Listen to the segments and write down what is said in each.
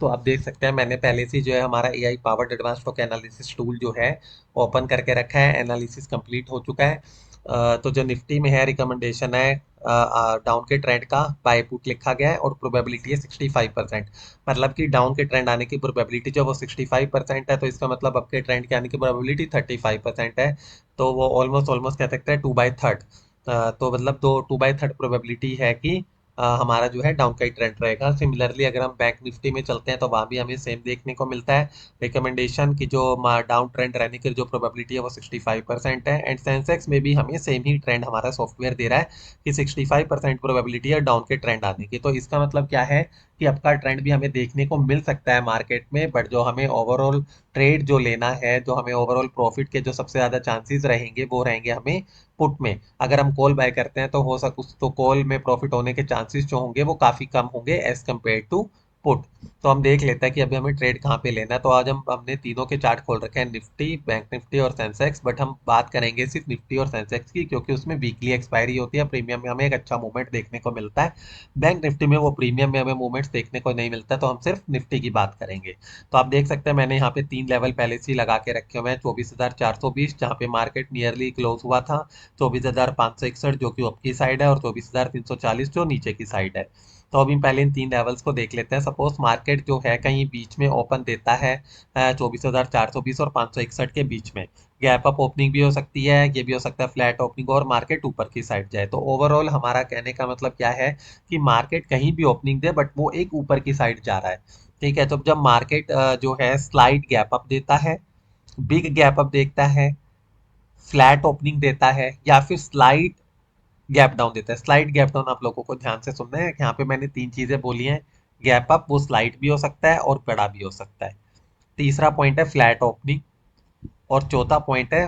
तो आप देख सकते हैं मैंने पहले से जो है हमारा AI powered advance stock analysis tool जो है ओपन करके रखा है। एनालिसिस कंप्लीट हो चुका है। तो जो निफ्टी में है रिकमेंडेशन है डाउन के ट्रेंड का बाय पुट लिखा गया है और प्रोबेबिलिटी है 65%। मतलब कि डाउन के ट्रेंड आने की प्रोबेबिलिटी जो वो 65% है, तो इसका मतलब अब के ट्रेंड के आने की प्रोबेबिलिटी 35% है। तो वो ऑलमोस्ट ऑलमोस्ट कह सकते हैं 2/3। तो मतलब दो 2/3 प्रोबेबिलिटी है कि हमारा जो है डाउन का ही ट्रेंड रहेगा। सिमिलरली अगर हम बैंक निफ्टी में चलते हैं तो वहाँ भी हमें सेम देखने को मिलता है। रिकमेंडेशन की जो डाउन ट्रेंड रहने की जो प्रोबेबिलिटी है वो 65% है। एंड सेंसेक्स में भी हमें सेम ही ट्रेंड हमारा सॉफ्टवेयर दे रहा है कि 65% प्रोबेबिलिटी है डाउन के ट्रेंड आने की। तो इसका मतलब क्या है कि आपका ट्रेंड भी हमें देखने को मिल सकता है मार्केट में, बट जो हमें ओवरऑल ट्रेड जो लेना है, जो हमें ओवरऑल प्रॉफिट के जो सबसे ज्यादा चांसेस रहेंगे वो रहेंगे हमें पुट में। अगर हम कॉल बाय करते हैं तो हो सक तो कॉल में प्रॉफिट होने के चांसेस जो होंगे वो काफी कम होंगे एज कम्पेयर टू पुट। तो हम देख लेते हैं कि अभी हमें ट्रेड कहाँ पे लेना है। तो आज हमने तीनों के चार्ट खोल रखे हैं, निफ्टी, बैंक निफ्टी और सेंसेक्स। बट हम बात करेंगे सिर्फ निफ्टी और सेंसेक्स की, क्योंकि उसमें वीकली एक्सपायरी होती है, प्रीमियम में हमें एक अच्छा मूवमेंट देखने को मिलता है। बैंक निफ्टी में वो प्रीमियम में हमें मूवमेंट्स देखने को नहीं मिलता, तो हम सिर्फ निफ्टी की बात करेंगे। तो आप देख सकते हैं मैंने यहाँ पे 3 लेवल पहले से ही लगा के रखे हुए हैं। 24,420 जहाँ पे मार्केट नियरली क्लोज हुआ था, 24,561 जो कि ऊपर की साइड है, और 24,340 जो नीचे की साइड है। तो अभी पहले इन 3 लेवल्स को देख लेते हैं। सपोज मार्केट जो है कहीं बीच में ओपन देता है 24,420 और 561 के बीच में, गैप अप ओपनिंग भी हो सकती है, ये भी हो सकता है फ्लैट ओपनिंग, और मार्केट ऊपर की साइड जाए। तो ओवरऑल हमारा कहने का मतलब क्या है कि मार्केट कहीं भी ओपनिंग दे बट वो एक ऊपर की साइड जा रहा है। ठीक है, तो जब मार्केट जो है स्लाइड गैप अप देता है, बिग गैप अप देखता है, फ्लैट ओपनिंग देता है, या फिर स्लाइड गैप डाउन देता है। स्लाइड गैप डाउन आप लोगों को ध्यान से सुनना है। यहाँ पे मैंने 3 चीजें बोली हैं। गैप अप वो स्लाइड भी हो सकता है और बड़ा भी हो सकता है। तीसरा पॉइंट है फ्लैट ओपनिंग, और चौथा पॉइंट है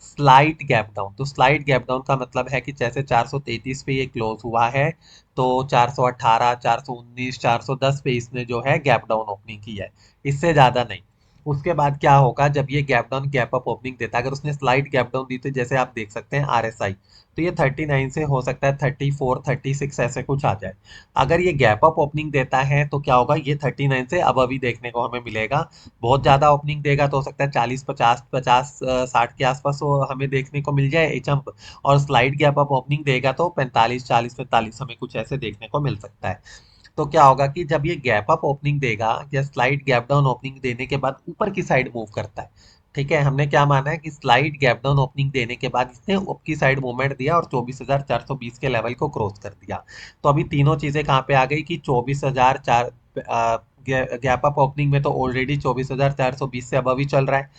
स्लाइड गैप डाउन। तो स्लाइड गैप डाउन का मतलब है कि जैसे 433 पे ये क्लोज हुआ है, तो 418, 419, 410 पे इसने जो है गैप डाउन ओपनिंग की है, इससे ज्यादा नहीं। उसके बाद क्या होगा, जब ये gap down gap up opening देता है, अगर उसने स्लाइड गैप डाउन दी तो जैसे आप देख सकते हैं आरएसआई, तो ये 39 से हो सकता है 34, 36 ऐसे कुछ आ जाए। अगर ये गैप अप ओपनिंग देता है तो क्या होगा, ये 39 से अब अभी देखने को हमें मिलेगा। बहुत ज्यादा ओपनिंग देगा तो हो सकता है 40, 50, 50, 60 के आसपास वो हमें देखने को मिल जाए जंप। और स्लाइड गैप अप ओपनिंग देगा तो 45, 40, 45 हमें कुछ ऐसे देखने को मिल सकता है। तो क्या होगा कि जब ये गैप अप ओपनिंग देगा या स्लाइड गैप डाउन ओपनिंग देने के बाद ऊपर की साइड मूव करता है। ठीक है, हमने क्या माना है कि स्लाइड गैप डाउन ओपनिंग देने के बाद इसने ऊपर की साइड मूवमेंट दिया और 24,420 के लेवल को क्रॉस कर दिया। तो अभी तीनों चीजें कहाँ पे आ गई कि 24,004 गैप अप ओपनिंग में तो ऑलरेडी 24,420 से अबव ही चल रहा है।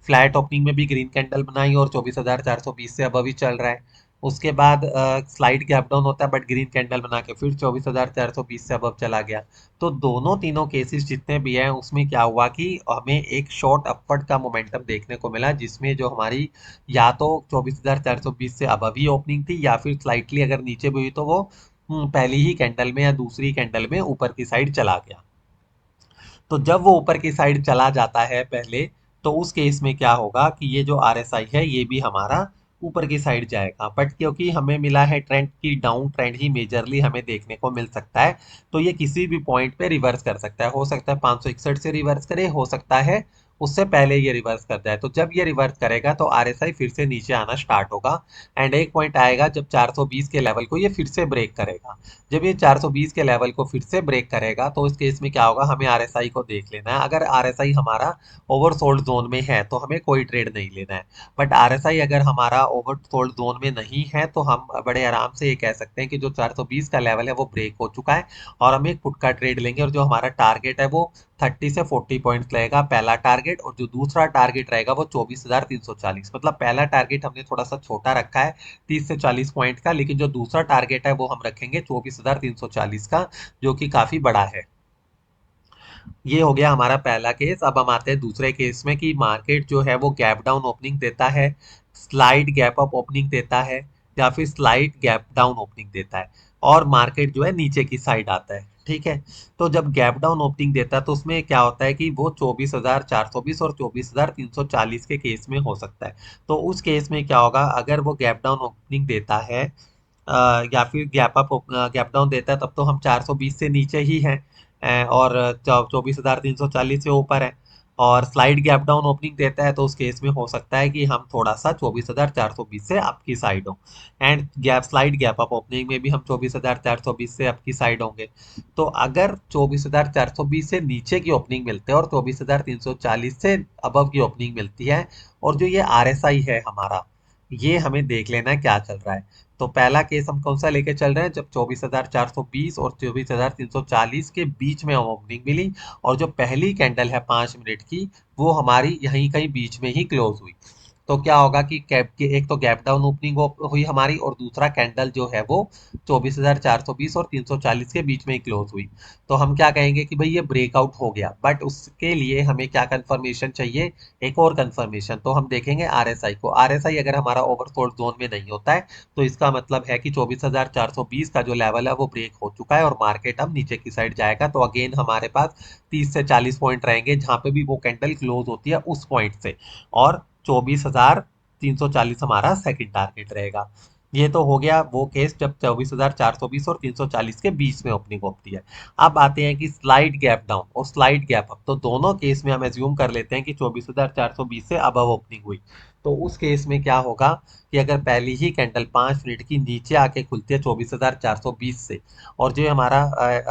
फ्लैट ओपनिंग में भी ग्रीन कैंडल बनाई और 24,420 से अबव ही चल रहा है। उसके बाद स्लाइड गैप डाउन होता है बट ग्रीन कैंडल बना के फिर 24,420 से अबव चला गया। तो दोनों तीनों केसेस जितने भी हैं उसमें क्या हुआ कि हमें एक शॉर्ट अपवर्ड का मोमेंटम देखने को मिला, जिसमें जो हमारी या तो 24,420 से अबव ही ओपनिंग थी, या फिर स्लाइटली अगर नीचे भी हुई तो वो पहली ही कैंडल में या दूसरी कैंडल में ऊपर की साइड चला गया। तो जब वो ऊपर की साइड चला जाता है पहले, तो उस केस में क्या होगा कि ये जो आरएसआई है ये भी हमारा ऊपर की साइड जाएगा। बट क्योंकि हमें मिला है ट्रेंड की डाउन ट्रेंड ही मेजरली हमें देखने को मिल सकता है, तो ये किसी भी पॉइंट पे रिवर्स कर सकता है। हो सकता है 561 से रिवर्स करे, हो सकता है उससे पहले ये रिवर्स कर जाए। तो जब ये रिवर्स करेगा तो आरएसआई फिर से नीचे आना स्टार्ट होगा। एंड एक पॉइंट आएगा जब 420 के लेवल को ये फिर से ब्रेक करेगा। जब ये 420 के लेवल को फिर से ब्रेक करेगा तो इस केस में क्या होगा, हमें आरएसआई को देख लेना है। अगर आरएसआई हमारा ओवरसोल्ड जोन में है तो हमें कोई ट्रेड नहीं लेना है। बट आरएसआई अगर हमारा ओवरसोल्ड जोन में नहीं है तो हम बड़े आराम से ये कह सकते हैं कि जो 420 का लेवल है वो ब्रेक हो चुका है, और हम एक पुट का ट्रेड लेंगे। और जो हमारा टारगेट है वो 30 से 40 पॉइंट्स रहेगा पहला टारगेट, और जो दूसरा टारगेट रहेगा वो 24,340। मतलब पहला टारगेट हमने थोड़ा सा छोटा रखा है, 30 से 40 पॉइंट का, लेकिन जो दूसरा टारगेट है वो हम रखेंगे 24,340 का, जो कि काफी बड़ा है। ये हो गया हमारा पहला केस। अब हम आते हैं दूसरे केस में कि मार्केट जो है वो गैप डाउन ओपनिंग देता है, स्लाइड गैप अप ओपनिंग देता है, या फिर स्लाइड गैप डाउन ओपनिंग देता है, और मार्केट जो है नीचे की साइड आता है। ठीक है, तो जब गैप डाउन ओपनिंग देता है तो उसमें क्या होता है कि वो 24,420 और 24,340 के केस में हो सकता है। तो उस केस में क्या होगा, अगर वो गैप डाउन ओपनिंग देता है या फिर गैप डाउन देता है, तब तो हम 420 से नीचे ही हैं। और 24,340 से ऊपर है और स्लाइड गैप डाउन ओपनिंग देता है, तो उस केस में हो सकता है कि हम थोड़ा सा 24,420 से अप की साइड हो। And gap slide gap up opening में भी हम 24,420 से अप की साइड होंगे। तो अगर 24,420 से नीचे की ओपनिंग मिलते हैं और 24,340 से अबव की ओपनिंग मिलती है, और जो ये आरएसआई है हमारा, ये हमें देख लेना है क्या चल रहा है। तो पहला केस हम कौन सा लेके चल रहे हैं, जब 24,420 और 24,340 के बीच में ओपनिंग मिली और जो पहली कैंडल है 5 मिनट की, वो हमारी यहीं कहीं बीच में ही क्लोज हुई। तो क्या होगा कि कैप के एक तो गैप डाउन ओपनिंग हुई हमारी, और दूसरा कैंडल जो है वो 24,420 और 340 के बीच में ही क्लोज हुई। तो हम क्या कहेंगे कि भाई ये ब्रेकआउट हो गया। बट उसके लिए हमें क्या कंफर्मेशन चाहिए, एक और कंफर्मेशन। तो हम देखेंगे आरएसआई को। आरएसआई अगर हमारा ओवरसोल्ड जोन में नहीं होता है, तो इसका मतलब है कि 24,420 का जो लेवल है वो ब्रेक हो चुका है और मार्केट अब नीचे की साइड जाएगा। तो अगेन हमारे पास 30 से 40 पॉइंट रहेंगे जहां पे भी वो कैंडल क्लोज होती है उस पॉइंट से, और 24,340 हमारा सेकंड टारगेट रहेगा। ये तो हो गया वो केस जब 24,420 और 340 के बीच में ओपनिंग होती है। अब आते हैं कि स्लाइड गैप डाउन और स्लाइड गैप अप। तो दोनों केस में हम एज्यूम कर लेते हैं कि 24,420 से अबव ओपनिंग हुई। तो उस केस में क्या होगा कि अगर पहली ही कैंडल 5 मिनट की नीचे आके खुलती है 24,420 से, और जो हमारा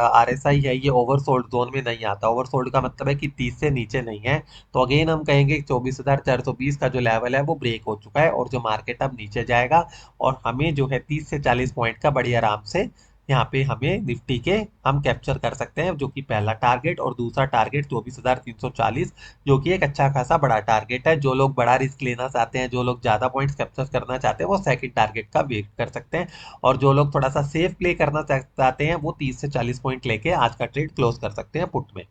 आरएसआई है ये ओवरसोल्ड जोन में नहीं आता, ओवरसोल्ड का मतलब है कि 30 से नीचे नहीं है, तो अगेन हम कहेंगे 24,420 का जो लेवल है वो ब्रेक हो चुका है और जो मार्केट अब नीचे जाएगा। और हमें जो है 30 से 40 पॉइंट का बड़ी आराम से यहाँ पे हमें निफ्टी के हम कैप्चर कर सकते हैं, जो कि पहला टारगेट, और दूसरा टारगेट 24,340, जो कि एक अच्छा खासा बड़ा टारगेट है। जो लोग बड़ा रिस्क लेना चाहते हैं, जो लोग ज्यादा पॉइंट्स कैप्चर करना चाहते हैं, वो सेकंड टारगेट का वेट कर सकते हैं। और जो लोग थोड़ा सा सेफ प्ले करना चाहते हैं, वो 30 से 40 पॉइंट लेके आज का ट्रेड क्लोज कर सकते हैं पुट में।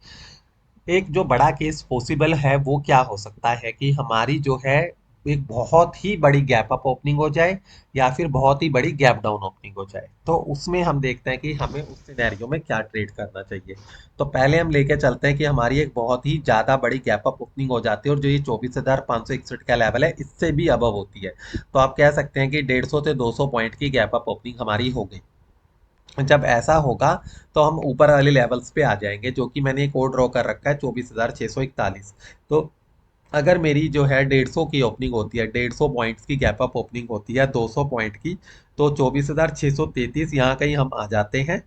एक जो बड़ा केस पॉसिबल है वो क्या हो सकता है कि हमारी जो है एक बहुत ही बड़ी गैप अप ओपनिंग हो जाए, या फिर बहुत ही बड़ी गैप डाउन ओपनिंग हो जाए। तो उसमें हम देखते हैं कि हमें उस सिनेरियो में क्या ट्रेड करना चाहिए। तो पहले हम लेके चलते हैं कि हमारी एक बहुत ही ज्यादा बड़ी गैप अप ओपनिंग हो जाती है और जो ये 24,561 का लेवल है इससे भी अबव होती है। तो आप कह सकते हैं कि 150 से 200 पॉइंट की गैप अप ओपनिंग हमारी हो गई। जब ऐसा होगा तो हम ऊपर वाले लेवल्स पे आ जाएंगे, जो कि मैंने एक और ड्रॉ कर रखा है 24,641। तो अगर मेरी जो है 150 की ओपनिंग होती है, 150 पॉइंट्स की गैप अप ओपनिंग होती है 200 पॉइंट की, तो 24,633 यहाँ कहीं हम आ जाते हैं।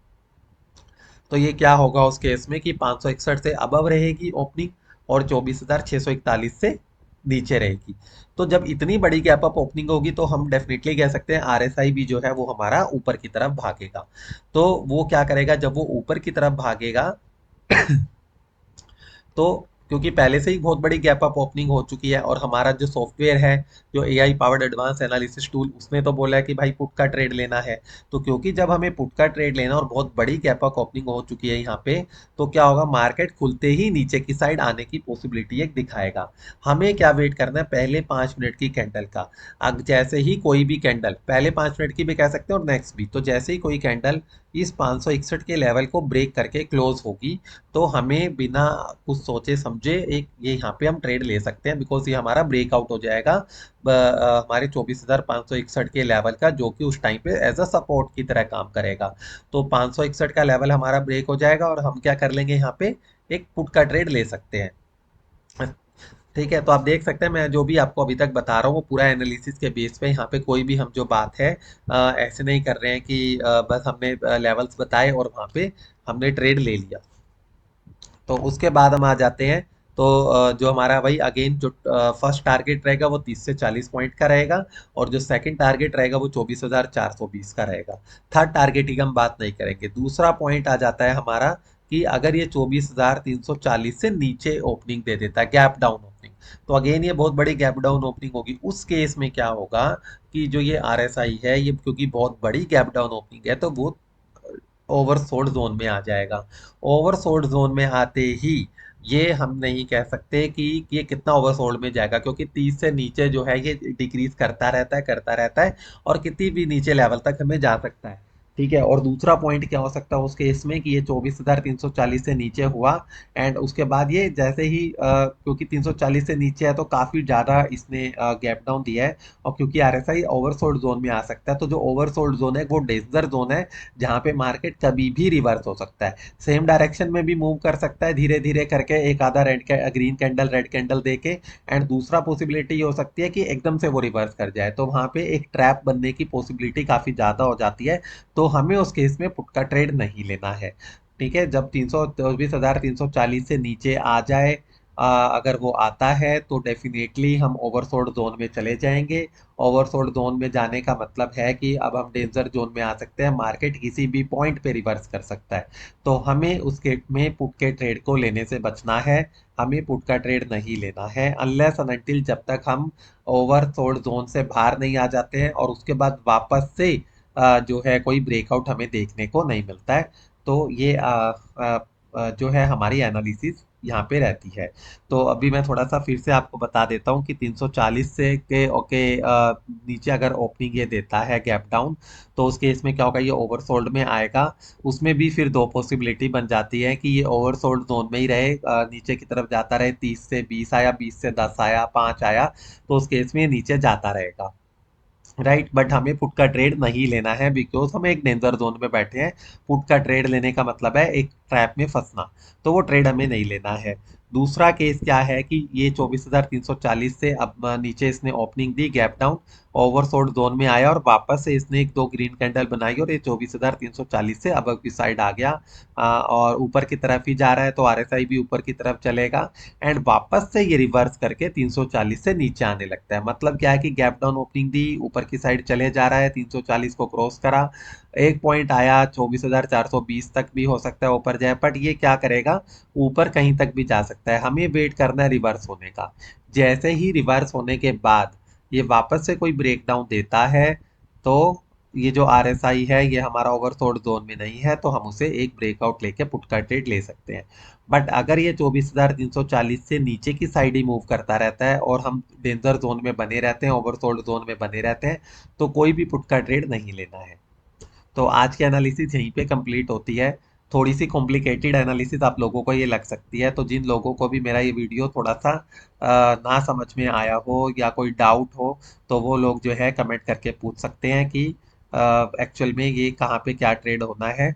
तो ये क्या होगा उस केस में कि 561 से अबव रहेगी ओपनिंग और 24,641 से नीचे रहेगी। तो जब इतनी बड़ी गैप अप ओपनिंग होगी तो हम डेफिनेटली कह सकते हैं आरएसआई भी जो है वो हमारा ऊपर की तरफ भागेगा। तो वो क्या करेगा, जब वो ऊपर की तरफ भागेगा तो क्योंकि पहले से ही बहुत बड़ी गैप अप ओपनिंग हो चुकी है, और हमारा जो सॉफ्टवेयर है, जो AI powered advance analysis tool, उसने तो बोला है कि भाई पुट का ट्रेड लेना है। तो क्योंकि जब हमें पुट का ट्रेड लेना और बहुत बड़ी गैप अप ओपनिंग हो चुकी है यहाँ पे, तो क्या होगा, मार्केट खुलते ही नीचे की साइड आने की पॉसिबिलिटी एक दिखाएगा। हमें क्या वेट करना है, पहले 5 मिनट की कैंडल का। अब जैसे ही कोई भी कैंडल, पहले 5 मिनट की भी कह सकते हैं और नेक्स्ट भी, तो जैसे ही कोई कैंडल इस 561 के लेवल को ब्रेक करके क्लोज होगी, तो हमें बिना कुछ सोचे समझे एक ये यहाँ पे हम ट्रेड ले सकते हैं, बिकॉज ये हमारा ब्रेकआउट हो जाएगा हमारे 24,561 के लेवल का, जो कि उस टाइम पे एज अ सपोर्ट की तरह काम करेगा। तो 561 का लेवल हमारा ब्रेक हो जाएगा और हम क्या कर लेंगे, यहाँ पे एक पुट का ट्रेड ले सकते हैं। ठीक है, तो आप देख सकते हैं मैं जो भी आपको अभी तक बता रहा हूँ वो पूरा एनालिसिस के बेस पे, यहाँ पे कोई भी हम जो बात है ऐसे नहीं कर रहे हैं कि बस हमने लेवल्स बताए और वहाँ पे हमने ट्रेड ले लिया। तो उसके बाद हम आ जाते हैं। तो जो हमारा भाई अगेन जो फर्स्ट टारगेट रहेगा वो 30 से 40 पॉइंट का रहेगा, और जो सेकंड टारगेट रहेगा वो 24,420 का रहेगा। थर्ड टारगेट की हम बात नहीं करेंगे। दूसरा पॉइंट आ जाता है हमारा कि अगर ये 24,340 से नीचे ओपनिंग दे देता है, गैप डाउन ओपनिंग, तो अगेन ये बहुत बड़ी गैप डाउन ओपनिंग होगी। उस केस में क्या होगा कि जो ये आरएसआई है, ये क्योंकि बहुत बड़ी गैप डाउन ओपनिंग है, तो वो ओवरसोल्ड जोन में आ जाएगा। ओवरसोल्ड जोन में आते ही ये हम नहीं कह सकते कि ये कितना ओवरसोल्ड में जाएगा, क्योंकि 30 से नीचे जो है ये डिक्रीज करता रहता है, करता रहता है, और कितनी भी नीचे लेवल तक हमें जा सकता है। ठीक है। और दूसरा पॉइंट क्या हो सकता है उस केस में कि ये 24,340 से नीचे हुआ, एंड उसके बाद ये जैसे ही क्योंकि 340 से नीचे है तो काफी ज्यादा इसने गैप डाउन दिया है, और क्योंकि आरएसआई ओवरसोल्ड जोन में आ सकता है, तो जो ओवरसोल्ड जोन है वो डेंजर जोन है, जहां पे मार्केट कभी भी रिवर्स हो सकता है, सेम डायरेक्शन में भी मूव कर सकता है धीरे धीरे करके, एक आधा ग्रीन कैंडल रेड कैंडल देके, एंड दूसरा पॉसिबिलिटी ये हो सकती है कि एकदम से वो रिवर्स कर जाए, तो वहां पे एक ट्रैप बनने की पॉसिबिलिटी काफी ज्यादा हो जाती है। तो हमें उस केस में पुट का ट्रेड नहीं लेना है। ठीक है, जब 324,340 से नीचे आ जाए, अगर वो आता है तो डेफिनेटली हम ओवरसोल्ड जोन में चले जाएंगे। ओवरसोल्ड जोन में जाने का मतलब है कि अब हम डेंजर जोन में आ सकते हैं, मार्केट किसी भी पॉइंट पे रिवर्स कर सकता है, तो हमें उसके में पुट के ट्रेड को लेने से बचना है। हमें पुट का ट्रेड नहीं लेना है अनलेस एंड अनटिल जब तक हम ओवरसोल्ड जोन से बाहर नहीं आ जाते हैं, और उसके बाद वापस से जो है कोई ब्रेकआउट हमें देखने को नहीं मिलता है। तो ये जो है हमारी एनालिसिस यहाँ पे रहती है। तो अभी मैं थोड़ा सा फिर से आपको बता देता हूँ कि 340 से के ओके नीचे अगर ओपनिंग ये देता है गैप डाउन, तो उस केस में क्या होगा, ये ओवरसोल्ड में आएगा। उसमें भी फिर दो पॉसिबिलिटी बन जाती है कि ये ओवरसोल्ड जोन में ही रहे, नीचे की तरफ जाता रहे, 30 से 20 आया, 20 से 10 आया, 5 आया, तो उस केस में ये नीचे जाता रहेगा। राइट, बट हमें पुट का ट्रेड नहीं लेना है बिकॉज हम एक डेंजर जोन में बैठे हैं। पुट का ट्रेड लेने का मतलब है एक ट्रैप में फंसना, तो वो ट्रेड हमें नहीं लेना है। दूसरा केस क्या है कि ये 24,340 से अब नीचे इसने ओपनिंग दी, गैप डाउन, ओवरसोल्ड जोन में आया, और वापस से इसने एक दो ग्रीन कैंडल बनाई, और ये 24,340 से अब की साइड आ गया, और ऊपर की तरफ ही जा रहा है, तो आरएसआई भी ऊपर की तरफ चलेगा, एंड वापस से ये रिवर्स करके 340 से नीचे आने लगता है। मतलब क्या है कि गैप डाउन ओपनिंग दी, ऊपर की साइड चले जा रहा है, 340 को क्रॉस करा, एक पॉइंट आया, 24,420 तक भी हो सकता है ऊपर जाए, बट ये क्या करेगा, ऊपर कहीं तक भी जा सकता है, हमें वेट करना है रिवर्स होने का। जैसे ही रिवर्स होने के बाद ये वापस से कोई ब्रेकडाउन देता है, तो ये जो आरएसआई है ये हमारा ओवरसोल्ड जोन में नहीं है, तो हम उसे एक ब्रेकआउट लेके पुट का ट्रेड ले सकते हैं। बट अगर ये 24,340 से नीचे की साइड ही मूव करता रहता है और हम डेंजर जोन में बने रहते हैं, ओवरसोल्ड जोन में बने रहते हैं, तो कोई भी पुट का ट्रेड नहीं लेना है। तो आज की एनालिसिस यहीं पे कंप्लीट होती है। थोड़ी सी कॉम्प्लिकेटेड एनालिसिस आप लोगों को ये लग सकती है, तो जिन लोगों को भी मेरा ये वीडियो थोड़ा सा ना समझ में आया हो या कोई डाउट हो, तो वो लोग जो है कमेंट करके पूछ सकते हैं कि एक्चुअल में ये कहाँ पे क्या ट्रेड होना है।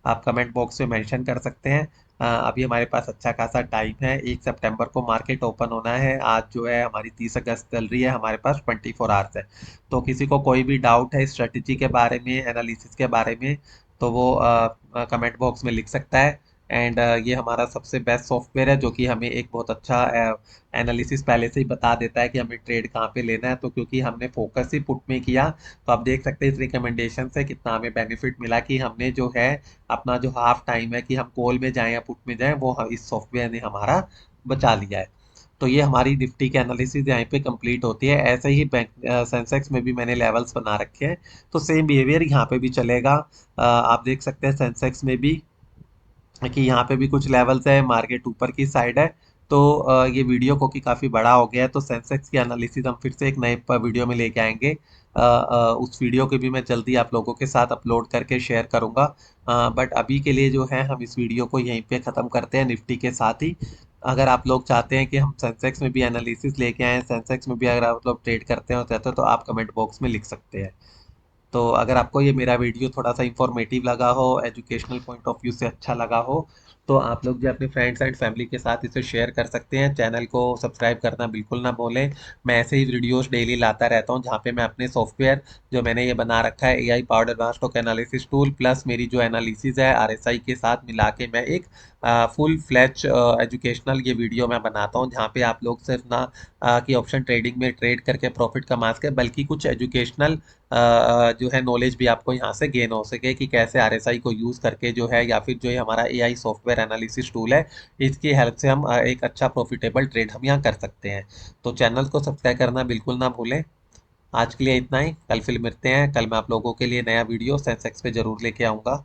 आप कमेंट बॉक्स में मेंशन कर सकते हैं। अभी हमारे पास अच्छा खासा टाइम है, 1 सितंबर को मार्केट ओपन होना है, आज जो है हमारी 30 अगस्त चल रही है, हमारे पास 24 आवर्स है। तो किसी को कोई भी डाउट है स्ट्रेटेजी के बारे में, एनालिसिस के बारे में, तो वो कमेंट बॉक्स में लिख सकता है। एंड ये हमारा सबसे बेस्ट सॉफ्टवेयर है जो कि हमें एक बहुत अच्छा एनालिसिस पहले से ही बता देता है कि हमें ट्रेड कहाँ पे लेना है, तो क्योंकि हमने फोकस ही पुट में किया, तो आप देख सकते हैं इस रिकमेंडेशन से कितना हमें बेनिफिट मिला कि हमने जो है अपना जो हाफ टाइम है कि हम कॉल में जाएं या पुट में जाएं, वो इस सॉफ्टवेयर ने हमारा बचा लिया है। तो ये हमारी निफ्टी की एनालिसिस यहाँ पे कंप्लीट होती है। ऐसे ही बैंक सेंसेक्स में भी मैंने लेवल्स बना रखे हैं, तो सेम बिहेवियर यहाँ पे भी चलेगा। आप देख सकते हैं सेंसेक्स में भी कि यहाँ पे भी कुछ लेवल्स है, मार्केट ऊपर की साइड है। तो ये वीडियो को कि काफ़ी बड़ा हो गया है, तो सेंसेक्स की एनालिसिस हम फिर से एक नए वीडियो में लेके आएंगे। उस वीडियो को भी मैं जल्दी आप लोगों के साथ अपलोड करके शेयर करूंगा। बट अभी के लिए जो है हम इस वीडियो को यहीं पे ख़त्म करते हैं निफ्टी के साथ ही। अगर आप लोग चाहते हैं कि हम सेंसेक्स में भी एनालिसिस लेके आएँ, सेंसेक्स में भी अगर आप लोग ट्रेड करते हो चाहते हो, तो आप कमेंट बॉक्स में लिख सकते हैं। तो अगर आपको ये मेरा वीडियो थोड़ा सा इंफॉर्मेटिव लगा हो, एजुकेशनल पॉइंट ऑफ व्यू से अच्छा लगा हो, तो आप लोग जो अपने फ्रेंड्स एंड फैमिली के साथ इसे शेयर कर सकते हैं। चैनल को सब्सक्राइब करना बिल्कुल ना भूलें। मैं ऐसे ही वीडियोस डेली लाता रहता हूँ जहाँ पे मैं अपने सॉफ्टवेयर जो मैंने ये बना रखा है, AI powered advance stock analysis tool, plus मेरी जो एनालिसिस है आरएसआई के साथ मिला के मैं एक फुल फ्लैच एजुकेशनल ये वीडियो मैं बनाता हूँ, जहाँ पे आप लोग सिर्फ ना कि ऑप्शन ट्रेडिंग में ट्रेड करके प्रॉफिट कमा सके, बल्कि कुछ एजुकेशनल जो है नॉलेज भी आपको यहाँ से गेन हो सके कि कैसे आरएसआई को यूज़ करके जो है, या फिर जो ये हमारा एआई सॉफ्टवेयर एनालिसिस टूल है, इसकी हेल्प से हम एक अच्छा प्रॉफिटेबल ट्रेड हम यहाँ कर सकते हैं। तो चैनल को सब्सक्राइब करना बिल्कुल ना भूलें। आज के लिए इतना ही, कल फिर मिलते हैं। कल मैं आप लोगों के लिए नया वीडियो सेंसेक्स पे जरूर लेके आऊँगा।